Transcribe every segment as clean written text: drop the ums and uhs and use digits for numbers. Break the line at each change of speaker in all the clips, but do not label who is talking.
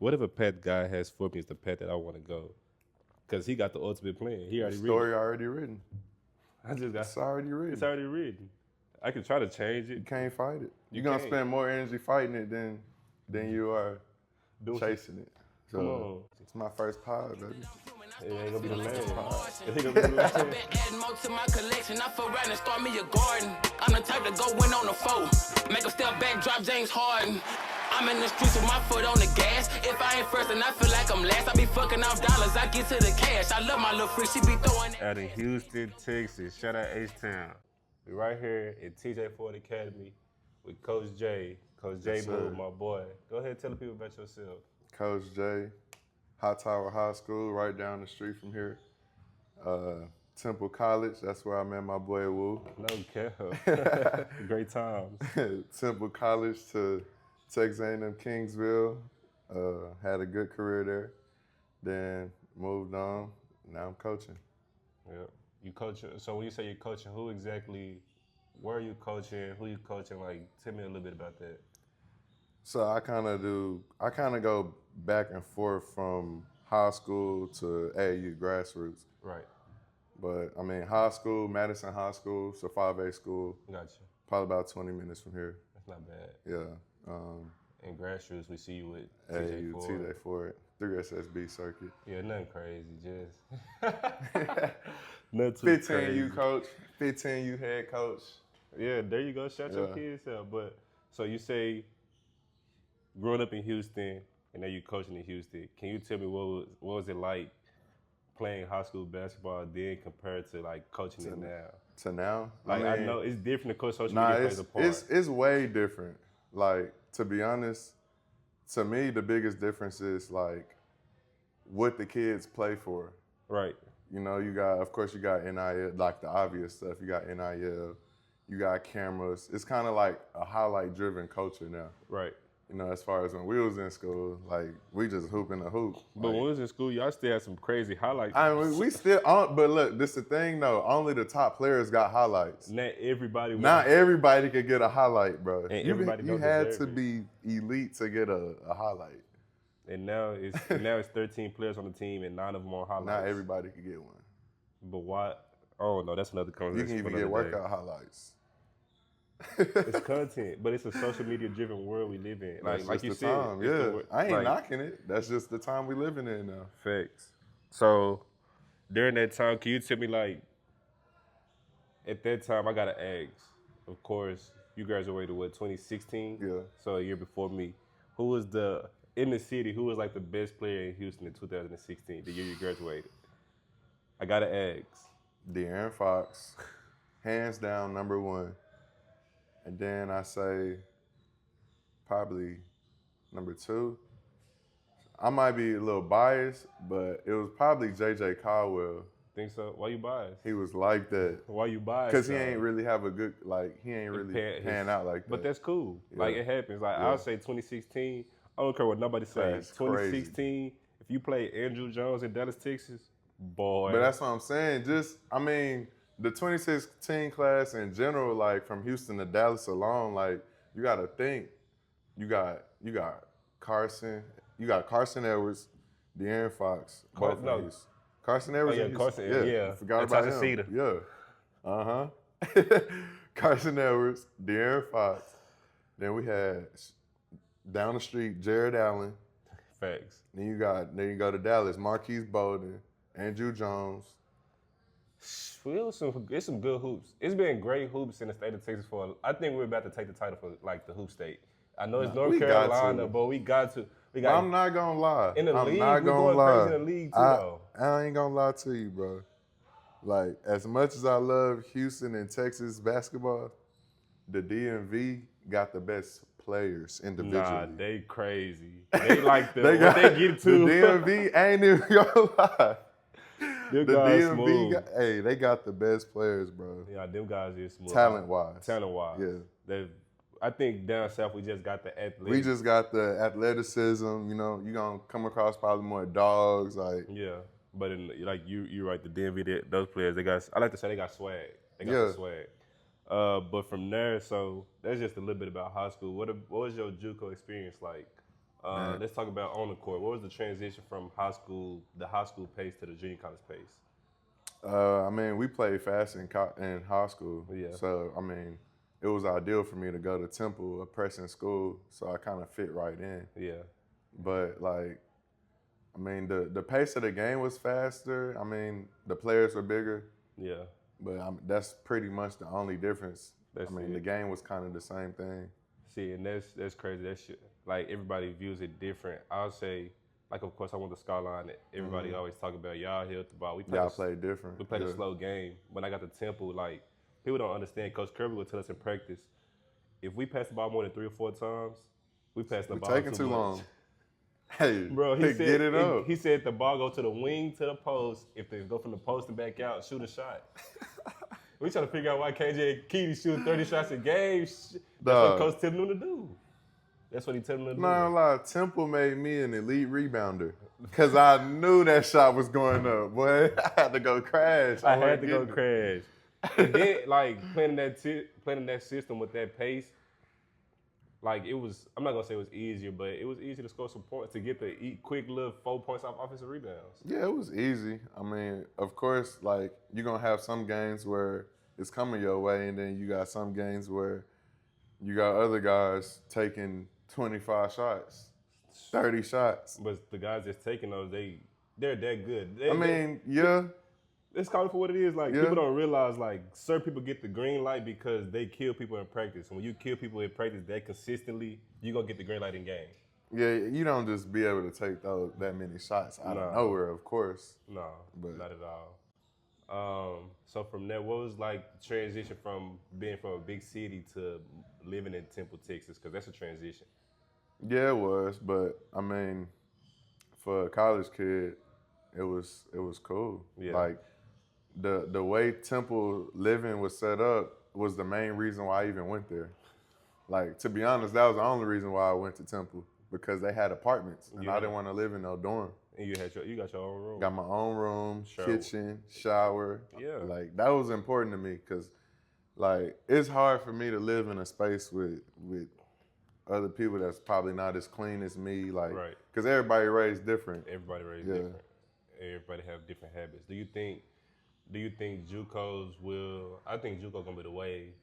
whatever path God has for me is the path that I want to go. Because he got the ultimate plan. He already written.
Story already written.
It's
already written.
It's already written. I can try to change it.
You can't fight it. You're going to spend more energy fighting it than you are chasing it. So,
come on.
It's my first pod, baby.
It ain't gonna be the last pod.
It ain't gonna be the last. I've been adding more to my collection. I fuck around and start me a garden. I'm the type to go win on the foe. Make a step back, drop James Harden. I'm in the streets with my foot on the gas. If I ain't first, then I feel like I'm last. I be fucking off dollars, I get to the cash. I love my little freak, she be throwing it.
Out in Houston, Texas. Shout out H-Town. We right here at TJ Ford Academy with Coach J. Coach J Move, my boy. Go ahead and tell the people about yourself.
Coach J, High Tower High School, right down the street from here. Temple College, that's where I met my boy Woo.
No cap. Great times.
Temple College to Texas A&M Kingsville. Had a good career there. Then moved on. Now I'm coaching.
Yep. You coach. So when you say you're coaching, who exactly? Where are you coaching? Who you coaching? Like, tell me a little bit about that.
So I kind of go back and forth from high school to AAU grassroots.
Right.
But I mean, high school, Madison High School, so 5A school.
Gotcha.
Probably about 20 minutes from here.
That's not bad.
Yeah.
In grassroots, we see you with
AAU, TJ Ford, 3SSB circuit.
Yeah, nothing crazy, just. Nothing too
15
crazy.
U coach, 15 U head coach.
Yeah, there you go. Shout your kids out. But so you say, growing up in Houston, and now you coaching in Houston. Can you tell me what was it like playing high school basketball then compared to like coaching it now?
To now?
Like I know it's different to coach social media plays a part.
It's way different. Like, to be honest, to me the biggest difference is like what the kids play for.
Right.
You know, of course you got NIL, like the obvious stuff. You got NIL, you got cameras. It's kind of like a highlight-driven culture now.
Right.
You know, as far as when we was in school, like, we just hooping the hoop.
But when we was in school, y'all still had some crazy highlights.
I mean, we still, but look, this the thing though, only the top players got highlights.
Not everybody
could get a highlight, bro.
And everybody
you had to be elite to get a highlight.
And now it's 13 players on the team and 9 of them on highlights.
Not everybody could get one.
But why? Oh no, that's another conversation.
You can even get workout highlights.
It's content, but it's a social media driven world we live in. Like you said,
time. Yeah, I ain't knocking it. That's just the time we living in now.
Facts. So during that time, can you tell me, like, at that time I gotta ask, of course, you graduated what, 2016?
Yeah.
So a year before me. Who was in the city, who was like the best player in Houston in 2016, the year you graduated? I gotta ask.
De'Aaron Fox, hands down number one. And then I say probably number 2. I might be a little biased, but it was probably J.J. Caldwell.
Think so? Why you biased?
He was like that.
Why you biased?
Because he ain't really have a good, like, he ain't really pan out like that.
But that's cool.
Yeah.
Like, it happens. Like, I'll say 2016. I don't care what nobody says. 2016, crazy. If you play Andrew Jones in Dallas, Texas, boy.
But that's what I'm saying. The 2016 class in general, like from Houston to Dallas alone, like you got to think, you got Carson Edwards, De'Aaron Fox, Carson Edwards.
Oh, yeah, Carson. Yeah.
I forgot about him. Yeah. Carson Edwards, De'Aaron Fox. Then we had down the street Jared Allen.
Facts.
Then you go to Dallas, Marquise Bolden, Andrew Jones.
It's some good hoops. It's been great hoops in the state of Texas I think we're about to take the title for like the hoop state. I know it's North Carolina, but we got to.
I'm not gonna lie.
In the league,
we're
going crazy in the league too, though.
I ain't gonna lie to you, bro. Like, as much as I love Houston and Texas basketball, the DMV got the best players individually.
Nah, they crazy. They like what they get to.
The DMV ain't even gonna lie.
Them guys
DMV, they got the best players, bro.
Yeah, them guys is smooth.
Talent-wise.
Yeah. I think down south we just got the athleticism.
We just got the athleticism. You know, you're going to come across probably more dogs. Like,
yeah, but you're right, the DMV, those players, I like to say they got swag. They got the swag. But from there, so that's just a little bit about high school. What was your JUCO experience like? Let's talk about on the court. What was the transition from the high school pace to the junior college pace?
I mean, we played fast in high school.
Yeah.
So, I mean, it was ideal for me to go to Temple, a pressing school, so I kind of fit right in.
Yeah.
But, like, I mean, the pace of the game was faster. I mean, the players were bigger.
Yeah.
But that's pretty much the only difference.
That's
I mean, the game was kind of the same thing.
See, and that's crazy. That shit, like, everybody views it different. I'll say, like, of course, I went to Skyline. Everybody always talk about y'all hit the ball.
Y'all played different.
We played a slow game. When I got to Temple, like, people don't understand. Coach Kirby would tell us in practice, if we pass the ball more than 3 or 4 times, we pass the ball
taking
too
too
much.
long. Hey,
bro,
get it up.
He said the ball go to the wing, to the post. If they go from the post and back out, shoot a shot. We trying to figure out why KJ and Keedy shooting 30 shots a game. That's what Coach telling them to do. That's what he telling them to do.
No, lie. Temple made me an elite rebounder because I knew that shot was going up. Boy, I had to go crash.
I had to go crash. And then, like, playing in that system with that pace, like, it was, I'm not going to say it was easier, but it was easy to score some points, to get the quick little 4 points off offensive rebounds.
Yeah, it was easy. I mean, of course, like, you're going to have some games where it's coming your way, and then you got some games where you got other guys taking 25 shots, 30 shots.
But the guys that's taking those, they're that good.
Yeah.
Let's call it for what it is. Like, people don't realize, like, certain people get the green light because they kill people in practice. And when you kill people in practice that consistently, you're going to get the green light in game.
Yeah, you don't just be able to take that many shots out of nowhere, of course.
No, but not at all. So from there, what was, like, the transition from being from a big city to living in Temple, Texas? Because that's a transition.
Yeah, it was. But, I mean, for a college kid, it was cool.
Yeah.
Like, the way Temple living was set up was the main reason why I even went there. Like, to be honest, that was the only reason why I went to Temple, because they had apartments, and I didn't want to live in no dorm.
And you got your own room.
Got my own room,
Shower.
kitchen, shower.
Yeah.
Like, that was important to me because, like, it's hard for me to live in a space with other people that's probably not as clean as me. Like, because everybody raised different.
Everybody raised different. Everybody have different habits. Do you think JUCOs will? I think JUCO gonna be the way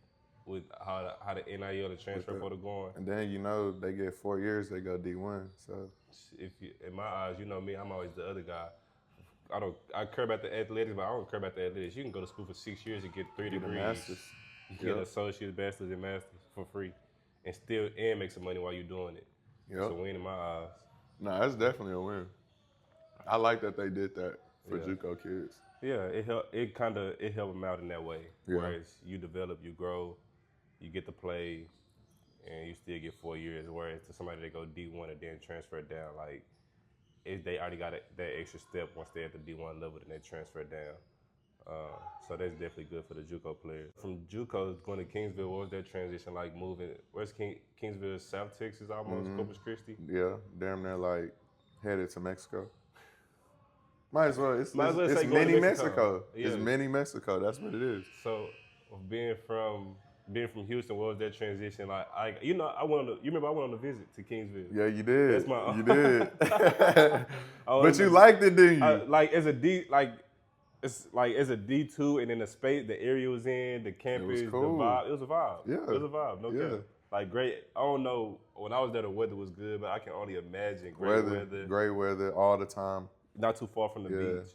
with how the NIL, the transfer portal going.
And then, you know, they get 4 years, they go D1. So
in my eyes, you know me, I'm always the other guy. I care about the athletics, but I don't care about the athletics. You can go to school for 6 years and get 3 degrees.
Masters.
You get an associate's, bachelor's, and master's for free, and make some money while you're doing it.
Yep.
It's a win in my eyes.
No, that's definitely a win. I like that they did that for JUCO kids.
Yeah, it helped them out in that way.
Yeah.
Whereas you develop, you grow, you get to play, and you still get 4 years. Whereas to somebody that go D1 and then transfer down, like they already got that extra step once they're at the D1 level, then they transfer down. So that's definitely good for the JUCO players. From JUCO going to Kingsville, what was that transition like moving? Where's Kingsville? South Texas, almost Corpus Christi.
Yeah, damn near like headed to Mexico. Might as well. It's mini Mexico.
Yeah.
It's mini Mexico. That's what it is.
So, being from Houston, what was that transition like? You remember I went on a visit to Kingsville.
Yeah, you did.
That's my.
You did. But you liked it, didn't you?
As a D2, and then the area was in, the campus,
cool.
the vibe. It was a vibe.
Yeah.
It was a vibe. No cap. Like great. I don't know. When I was there, the weather was good, but I can only imagine
Great weather all the time.
Not too far from the beach.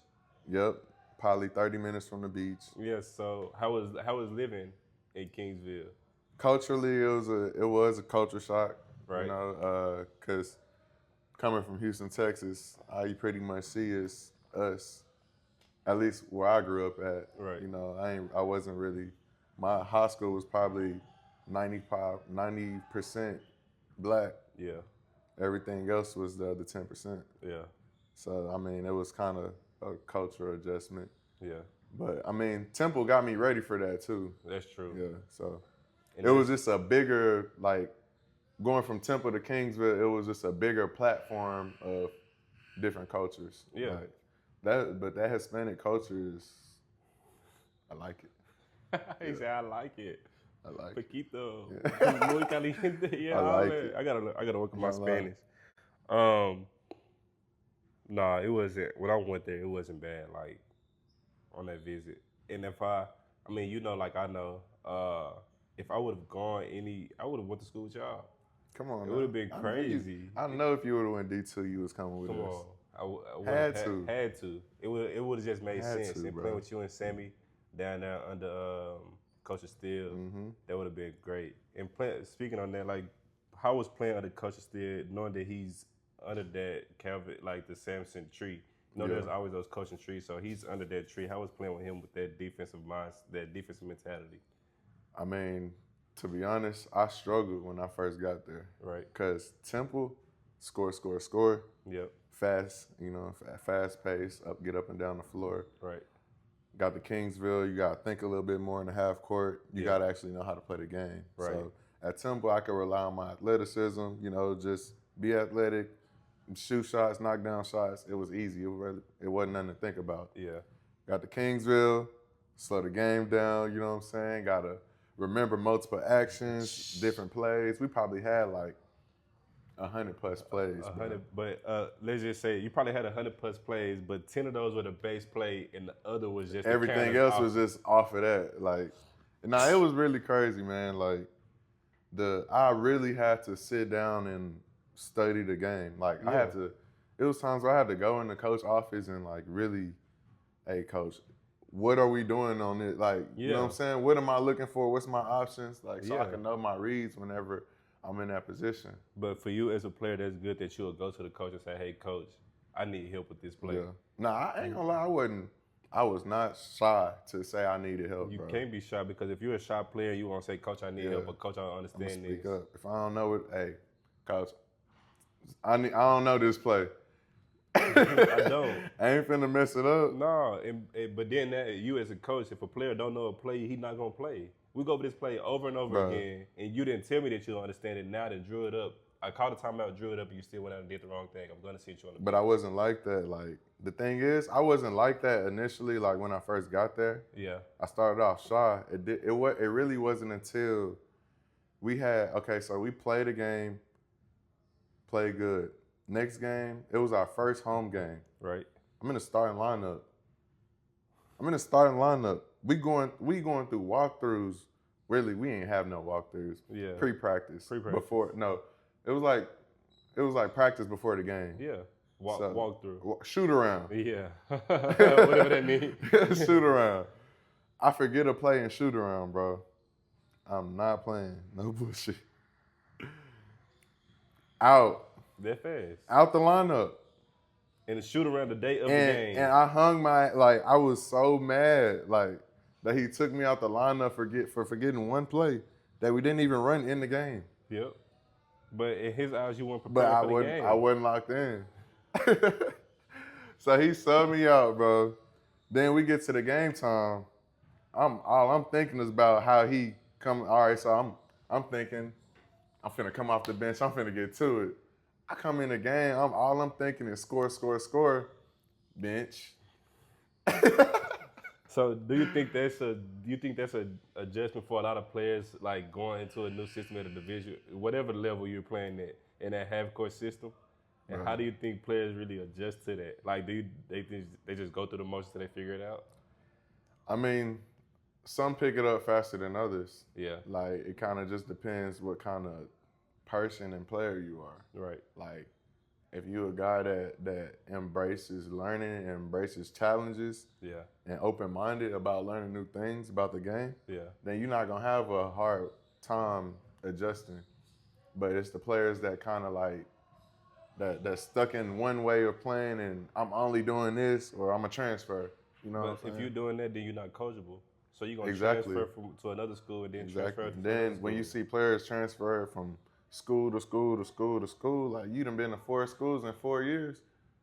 Yep. Probably 30 minutes from the beach.
Yes. So how was living in Kingsville?
Culturally, it was a culture shock.
Right.
You know, because coming from Houston, Texas, all you pretty much see is us. At least where I grew up at.
Right.
You know, I wasn't really. My high school was probably 90% black.
Yeah.
Everything else was the other 10%.
Yeah.
So, I mean, it was kind of a cultural adjustment.
Yeah.
But, I mean, Temple got me ready for that, too.
That's true.
Yeah, so it was just a bigger, like, going from Temple to Kingsville, it was just a bigger platform of different cultures.
Yeah.
But that Hispanic culture is, I like it.
He said, I like it.
I like
Paquito.
Yeah.
Muy caliente. Yeah,
I like it.
I gotta work on my Spanish. Nah, it wasn't. When I went there, it wasn't bad. Like on that visit, and I mean, like I know, if I would have gone I would have went to school with y'all.
Come on,
It
now.
would have been crazy.
I know if you would have went D2, you was coming with
Come
us.
on, I would
Had to.
Had to. It would have just made
Had
sense.
to,
And
bro.
playing with you and Sammy down there under Coach Steele, that would have been great. And speaking on that, like, how was playing under Coach Steele, knowing that he's under that Calvin, like the Samson tree? There's always those coaching trees, so he's under that tree. How was playing with him with that defensive mind, that defensive mentality?
I mean, to be honest, I struggled when I first got there.
Right.
Because Temple, score.
Yep.
Fast, fast pace, get up and down the floor.
Right.
Got the Kingsville, you got to think a little bit more in the half court. You got to actually know how to play the game.
Right.
So at Temple, I could rely on my athleticism, just be athletic, shoot shots, knock down shots. It was easy. It wasn't nothing to think about.
Yeah.
Got the Kingsville, slow the game down, you know what I'm saying? Got to remember multiple actions, different plays. We probably had like 100 plus plays.
100, but let's just say you probably had 100 plus plays, but 10 of those were the base play, and the other was just
everything else was just off of that. Like, it was really crazy, man. Like, I really had to sit down and study the game. Like, it was times where I had to go in the coach office and like really, hey, coach, what are we doing on it? Like, you know what I'm saying? What am I looking for? What's my options? Like, so I can know my reads whenever I'm in that position.
But for you as a player, that's good that you'll go to the coach and say, hey, coach, I need help with this play.
Yeah. Nah, I ain't gonna lie, I was not shy to say I needed help,
You
bro.
can't be shy, because if you're a shy player, you won't say, coach, I need help, but coach, I don't understand
I'm
this.
speak up. If I don't know it, hey, coach, I don't know this play.
I don't.
I ain't finna mess it up.
No, but then you as a coach, if a player don't know a play, he's not gonna play. We go over this play over and over again, and you didn't tell me that you don't understand it. Now that drew it up, I called the timeout, drew it up, and you still went out and did the wrong thing. I'm gonna sit you on the
But I wasn't like that. Like, the thing is, I wasn't like that initially. Like, when I first got there, I started off shy. It really wasn't until we so we played a game, played good. Next game, it was our first home game.
Right.
I'm in the starting lineup. We going through walkthroughs. Really, we ain't have no walkthroughs.
Yeah.
Pre-practice. Before, no. It was like practice before the game.
Yeah. Walk through.
Shoot around.
Yeah. Whatever that means.
Shoot around. I forget a play and shoot around, bro. I'm not playing. No bullshit. Out.
That fast.
Out the lineup.
And the shoot around the day of the game.
And I hung I was so mad, that he took me out the lineup for forgetting one play that we didn't even run in the game.
Yep. But in his eyes, you weren't prepared for the game.
I wasn't locked in. So he subbed me out, bro. Then we get to the game time. All I'm thinking is about how he come. All right, so I'm thinking I'm finna come off the bench. I'm finna get to it. I come in the game. All I'm thinking is score, bench.
So do you think that's a adjustment for a lot of players, like going into a new system at a division, whatever level you're playing at, in that half court system? And how do you think players really adjust to that? Like, they just go through the motions till they figure it out?
I mean, some pick it up faster than others.
Yeah.
Like, it kind of just depends what kind of person and player you are.
Right.
Like, if you're a guy that embraces learning and embraces challenges, and open-minded about learning new things about the game, then you're not gonna have a hard time adjusting. But it's the players that kind of like that's stuck in one way of playing, and I'm only doing this, or I'm a transfer. You know what I'm saying?
If you're doing that, then you're not coachable. So you're gonna transfer to another school and then transfer.
And then when you see players transfer from school to school to school to school, like, you done been to 4 schools in 4 years,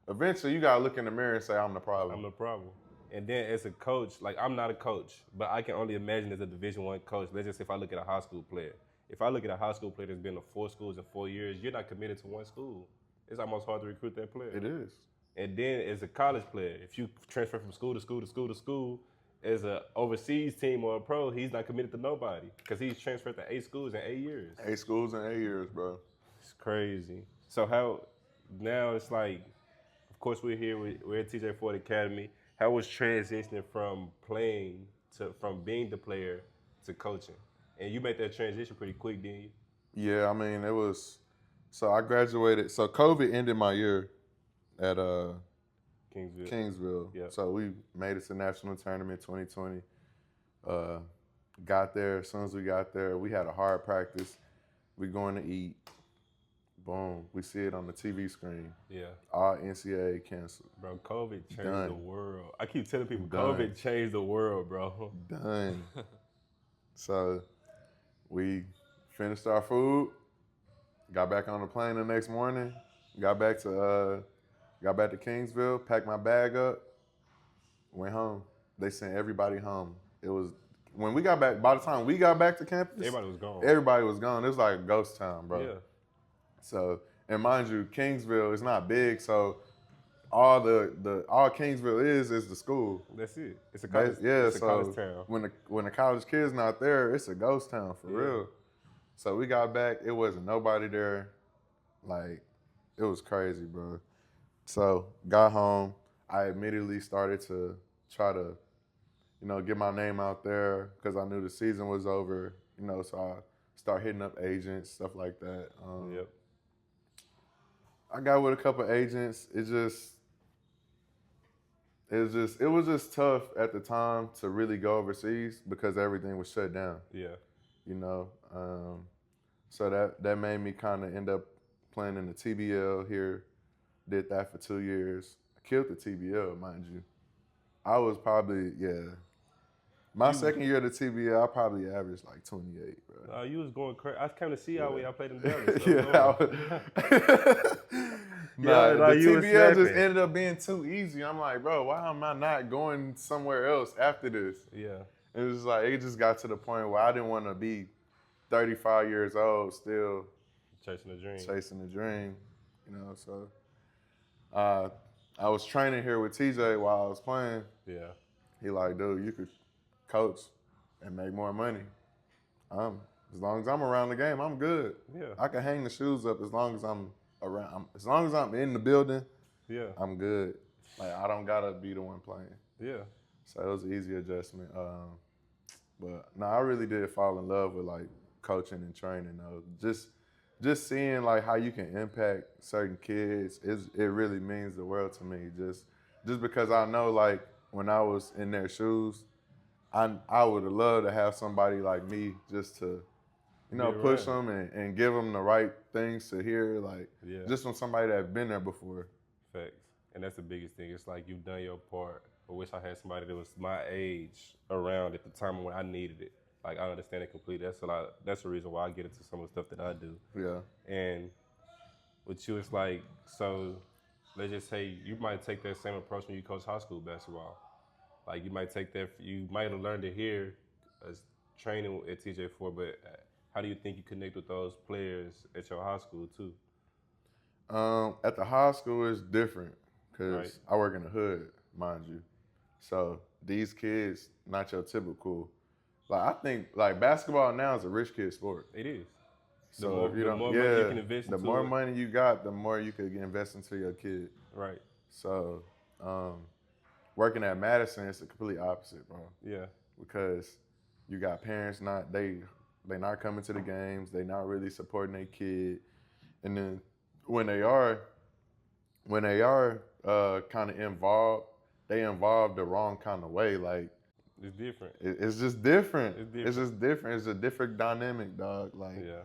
eventually you gotta look in the mirror and say, I'm the problem.
I'm the problem. And then as a coach, like, I'm not a coach, but I can only imagine as a Division I coach. Let's just say if I look at a high school player. If I look at a high school player that's been to 4 schools in 4 years, you're not committed to one school. It's almost hard to recruit that player.
It is.
And then as a college player, if you transfer from school to school to school to school, as an overseas team or a pro, he's not committed to nobody because he's transferred to 8 schools in 8 years.
8 schools in 8 years, bro.
It's crazy. So how now it's like, of course we're here. We're at TJ Ford Academy. How was transitioning from playing from being the player to coaching? And you made that transition pretty quick, didn't you?
Yeah, I mean, it was. So I graduated. So COVID ended my year at Kingsville.
Yep.
So we made it to national tournament 2020. Got there. As soon as we got there, we had a hard practice. We going to eat. Boom. We see it on the TV screen.
Yeah.
All NCAA canceled.
Bro, COVID changed
Done.
the world. I keep telling people
Done.
COVID changed the world, bro.
Done. So we finished our food, got back on the plane the next morning, got back to Kingsville, packed my bag up, went home. They sent everybody home. It was when we got back. By the time we got back to campus,
Everybody was gone.
Everybody was gone. It was like a ghost town, bro.
Yeah.
So, and mind you, Kingsville is not big, so all Kingsville is the school.
That's it. It's a college. It's a college town.
When the college kids not there, it's a ghost town for real. So we got back, it wasn't nobody there. Like, it was crazy, bro. So got home, I immediately started to try to, get my name out there because I knew the season was over. So I start hitting up agents, stuff like that.
Yep.
I got with a couple agents. It was just tough at the time to really go overseas because everything was shut down.
Yeah.
So that made me kind of end up playing in the TBL here. Did that for 2 years. I killed the TBL, mind you. I was probably, my second year at the TBL, I probably averaged like 28, bro.
You was going crazy. I kind of see how I played in Dallas. So
the
you was
TBL just
snapping.
ended up being too easy. I'm like, bro, why am I not going somewhere else after this?
Yeah.
It was like, it just got to the point where I didn't want to be 35 years old still
Chasing the dream.
chasing the dream, so I was training here with TJ while I was playing.
Yeah.
He like, dude, you could coach and make more money. As long as I'm around the game, I'm good.
Yeah.
I can hang the shoes up as long as I'm around. As long as I'm in the building,
Yeah.
I'm good. Like, I don't gotta be the one playing.
Yeah.
So it was an easy adjustment. But no, I really did fall in love with like coaching and training though. Just seeing like how you can impact certain kids, it really means the world to me. Just because I know like when I was in their shoes, I would have loved to have somebody like me just to, push them and give them the right things to hear. Like just from somebody that's been there before.
Facts. And that's the biggest thing. It's like you've done your part. I wish I had somebody that was my age around at the time when I needed it. Like, I understand it completely. That's the reason why I get into some of the stuff that I do.
Yeah.
And with you, it's like, so let's just say you might take that same approach when you coach high school basketball. Like, you might have learned it here as training at TJ Ford, but how do you think you connect with those players at your high school too?
At the high school, it's different because
Right.
I work in the hood, mind you. So these kids, not your typical. Like, I think like basketball now is a rich kid sport.
It is.
So if you don't,
money you can invest
the
into
more
it.
money you got, the more you could invest into your kid.
Right.
So working at Madison, it's the complete opposite, bro.
Yeah.
Because you got parents they not coming to the games, they not really supporting their kid, and then when they are kind of involved, they involved the wrong kind of way. Like,
It's different.
it's just different.
It's different.
It's just different. It's a different dynamic, dog. Like,
Yeah.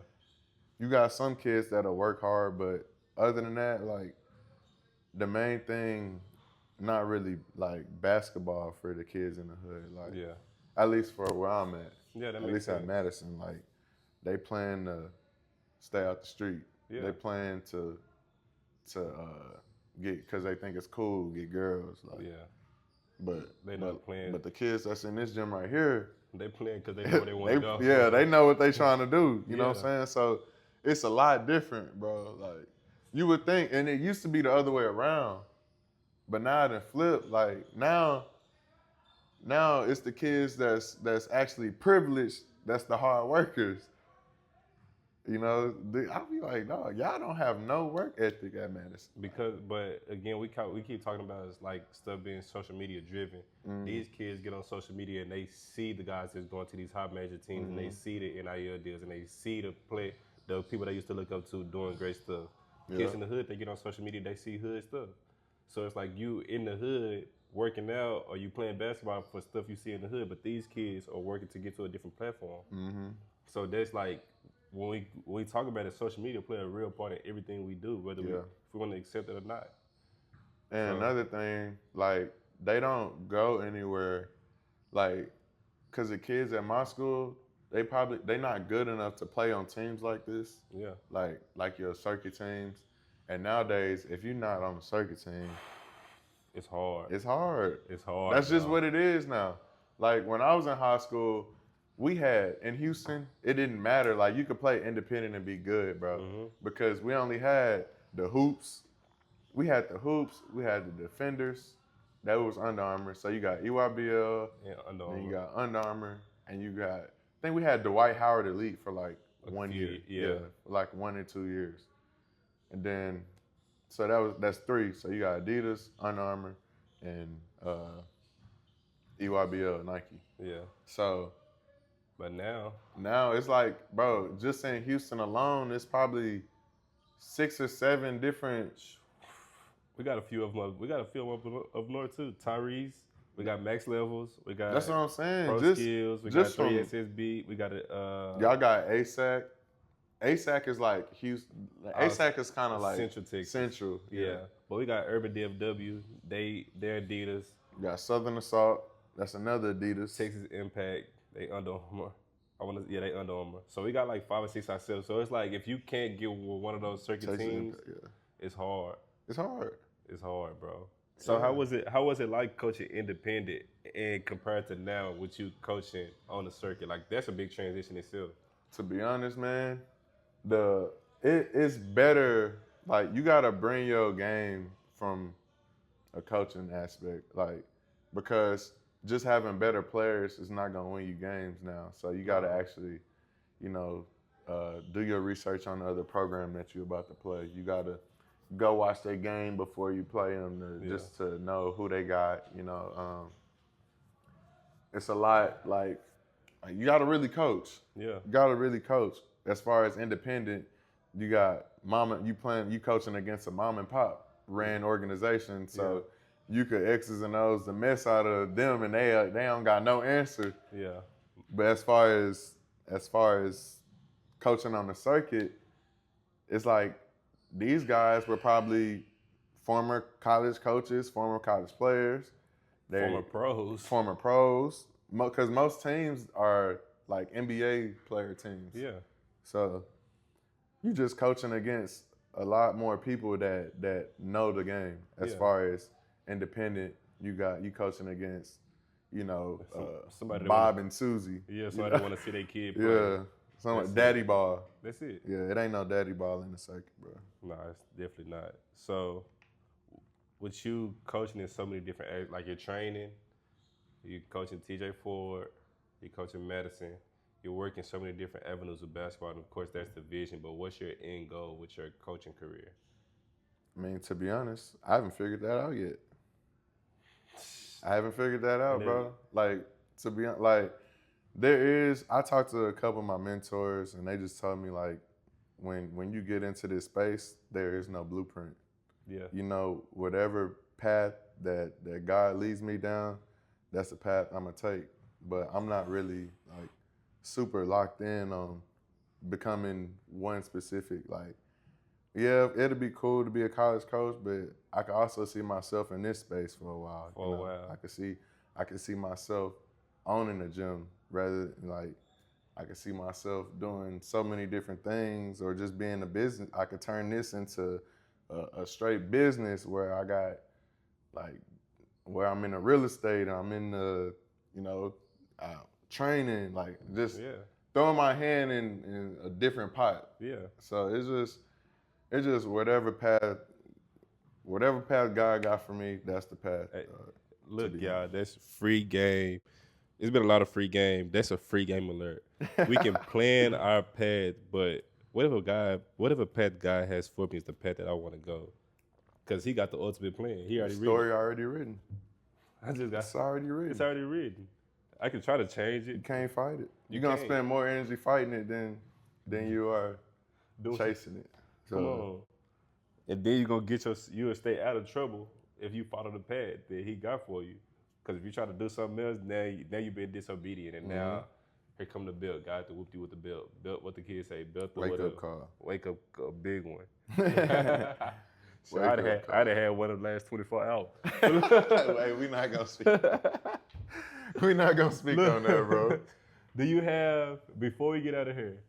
you got some kids that'll work hard, but other than that, like, the main thing, not really like basketball for the kids in the hood. Like,
Yeah.
at least for where I'm at.
Yeah, that
At
makes
least
sense.
at Madison, like, they plan to stay out the street.
Yeah.
They plan to get, because they think it's cool, get girls. Like,
Yeah.
But
They not playing.
But the kids that's in this gym right here,
They playing because they know where they want to go.
yeah, they know what they trying to do. You know what I'm
Yeah.
saying? So it's a lot different, bro. Like, you would think, and it used to be the other way around, but now it done flipped. Like, now it's the kids that's actually privileged, that's the hard workers. I'll be like, no, y'all don't have no work ethic at Madison.
But again, we keep talking about is like stuff being social media driven. These kids get on social media and they see the guys that's going to these high major teams and they see the NIL deals and they see the people they used to look up to doing great stuff. Kids in the hood, they get on social media, they see hood stuff. So it's like you in the hood working out or you playing basketball for stuff you see in the hood, but these kids are working to get to a different platform. So that's like, when we talk about it, social media play a real part in everything we do, whether if we want to accept it or not.
And another thing, like, they don't go anywhere, like, because the kids at my school, they not good enough to play on teams like this.
Yeah.
Like your circuit teams. And nowadays, if you're not on the circuit team,
it's hard.
It's hard.
It's hard.
That's just what it is now. Like, when I was in high school, we had, in Houston, it didn't matter. Like, you could play independent and be good, bro. Because we only had the hoops. We had the hoops. We had the defenders. That was Under Armour. So you got EYBL.
Yeah, Under Armour.
And you got Under Armour. And you got, I think we had Dwight Howard Elite for like 1 year.
Yeah.
Like 1 or 2 years. And then, so that's 3. So you got Adidas, Under Armour, and EYBL, Nike.
Yeah.
So.
But now
it's like, bro, just in Houston alone, it's probably 6 or 7 different.
We got a few of them up north too. Tyrese, we got Max Levels, we got.
That's what I'm saying.
Pro Skills, we got 3SSB, we got
y'all got ASAC. ASAC is like Houston. ASAC is kind of like
Central Texas.
Central,
yeah. But we got Urban DFW. They're Adidas.
You got Southern Assault. That's another Adidas.
Texas Impact. They Under Armour. They Under Armour. So we got like 5 or 6 ourselves. So it's like if you can't get with one of those circuit
Texas
teams,
Impact,
it's hard.
It's hard.
It's hard, bro. So how was it like coaching independent and compared to now with you coaching on the circuit? Like, that's a big transition itself.
To be honest, man, it's better. Like, you gotta bring your game from a coaching aspect, like, because just having better players is not gonna win you games now. So you gotta actually, do your research on the other program that you're about to play. You gotta go watch their game before you play them just to know who they got. It's a lot. Like, you gotta really coach.
Yeah.
You gotta really coach. As far as independent, you got you coaching against a mom and pop ran organization. So. Yeah. You could X's and O's the mess out of them, and they don't got no answer.
Yeah.
But as far as coaching on the circuit, it's like these guys were probably former college coaches, former college players, former pros. Because most teams are like NBA player teams.
Yeah.
So you just coaching against a lot more people that know the game as far as. Independent, you coaching against, somebody Bob and Susie.
Yeah, somebody that want to see their kid play.
Yeah, somebody daddy ball.
That's it.
Yeah, it ain't no daddy ball in the circuit, bro.
No, it's definitely not. So, with you coaching in so many different areas, like you're training, you're coaching TJ Ford, you're coaching Madison, you're working so many different avenues of basketball, and of course that's the vision, but what's your end goal with your coaching career?
I mean, to be honest, I haven't figured that out yet. I haven't figured that out, bro. Like, to be like, I talked to a couple of my mentors, and they just told me, like, when you get into this space, there is no blueprint. Yeah. Whatever path that God leads me down, that's the path I'm gonna take. But I'm not really like super locked in on becoming one specific. Like, yeah, it'd be cool to be a college coach, but I could also see myself in this space for a while.
For a while.
I could see myself owning a gym rather than like I could see myself doing so many different things or just being a business. I could turn this into a straight business where I got like where I'm in the real estate and I'm in the training, like just throwing my hand in a different pot.
Yeah.
So it's just whatever path God got for me, that's the path.
Hey, look, y'all, that's free game. It's been a lot of free game. That's a free game alert. We can plan our path, but whatever path God has for me is the path that I want to go. Because he got the ultimate plan. He already
Story already written.
I just got
It's already written.
It's already written. I can try to change it.
You can't fight it.
You
You're gonna
can't.
spend more energy fighting it than you are chasing it. So,
Come on. And then you're gonna you'll stay out of trouble if you follow the path that he got for you. Because if you try to do something else, now you've been disobedient, and now here come the belt. God to whoop you with the belt. Belt, what the kids say, belt the
wake up call.
Wake up, a big one. So
Wake
I'd
up
have
call.
had one of the last 24 hours.
Hey, we not gonna speak. We not gonna speak on that, bro.
Do you have, before we get out of here,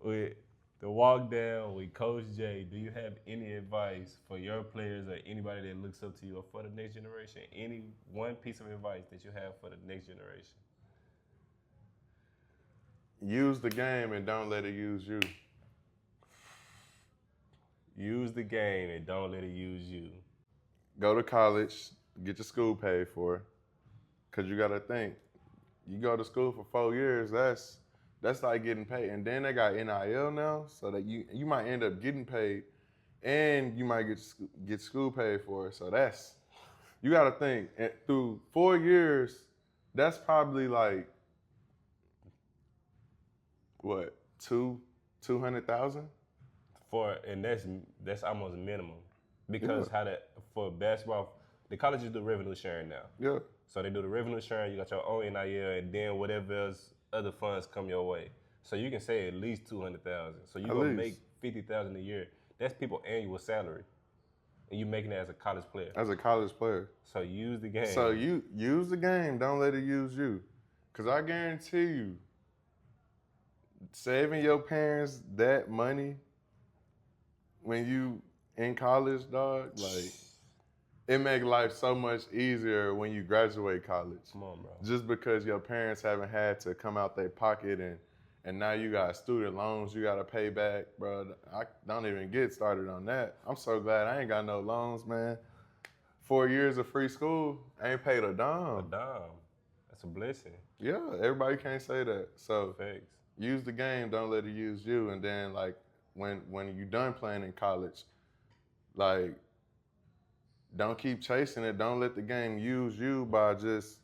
with the walk down with Coach J, do you have any advice for your players or anybody that looks up to you or for the next generation? Any one piece of advice that you have for the next generation?
Use the game and don't let it use you.
Use the game and don't let it use you.
Go to college, get your school paid for. Cause you gotta think, you go to school for 4 years, that's like getting paid. And then they got NIL now, so that you might end up getting paid and you might get school paid for it. So you gotta think, and through 4 years, that's probably like, what, 200,000?
And that's almost minimum. Because for basketball, the colleges do revenue sharing now.
Yeah.
So they do the revenue sharing, you got your own NIL, and then whatever else other funds come your way. So you can say at least 200,000. So you're gonna make 50,000 a year. That's people's annual salary. And you making it as a college player.
As a college player.
So use the game.
So you use the game, don't let it use you. Cause I guarantee you, saving your parents that money when you in college, dog, like, it make life so much easier when you graduate college.
Come on, bro.
Just because your parents haven't had to come out their pocket and now you got student loans you gotta pay back, bro. I don't even get started on that. I'm so glad I ain't got no loans, man. 4 years of free school, I ain't paid a dime.
A dime. That's a blessing.
Yeah, everybody can't say that. So
Thanks.
use the game, don't let it use you. And then like when you done playing in college, like, don't keep chasing it. Don't let the game use you by just,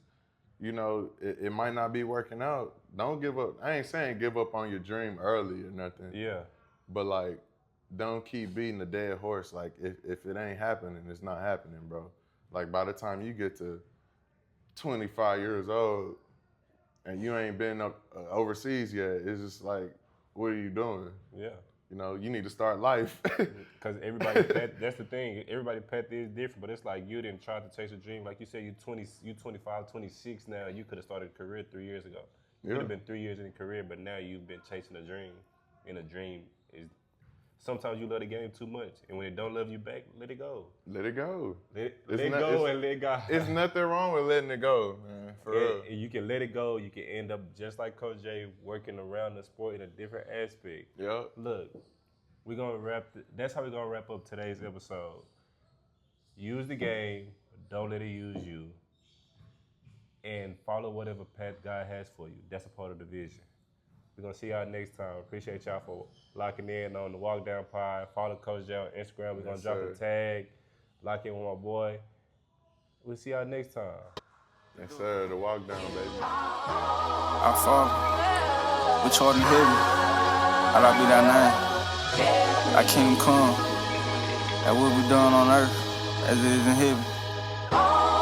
it might not be working out. Don't give up. I ain't saying give up on your dream early or nothing.
Yeah.
But like, don't keep beating the dead horse. Like, if it ain't happening, it's not happening, bro. Like, by the time you get to 25 years old and you ain't been up overseas yet, it's just like, what are you doing?
Yeah.
You need to start life.
Because everybody that's the thing. Everybody path is different, but it's like you didn't try to chase a dream. Like you said, you 25, 26 now. You could have started a career 3 years ago. You could have been 3 years in a career, but now you've been chasing a dream. And a dream is, sometimes you love the game too much. And when it don't love you back, let it go.
Let it go.
Let go and let God.
It's nothing wrong with letting it go, man. For real.
And you can let it go. You can end up just like Coach J, working around the sport in a different aspect.
Yep.
Look, we're gonna that's how we're gonna wrap up today's episode. Use the game, don't let it use you. And follow whatever path God has for you. That's a part of the vision. We're gonna see y'all next time. Appreciate y'all for locking in on the Walk Down Pod. Follow Coach J on Instagram. We're gonna drop a tag. Lock in with my boy. We'll see y'all next time.
Yes, sir. The Walk Down, baby.
Our Father, which art in heaven, hallowed be thy name. Thy kingdom come, thy will be done on earth as it is in heaven.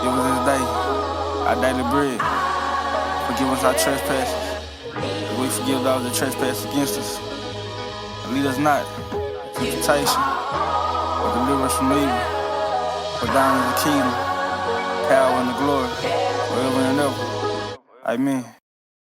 Give us this day our daily bread. Forgive us our trespasses, as we forgive those that trespass against us. And lead us not into temptation, but deliver us from evil. For thine is the kingdom, power, and the glory, forever and ever. Amen.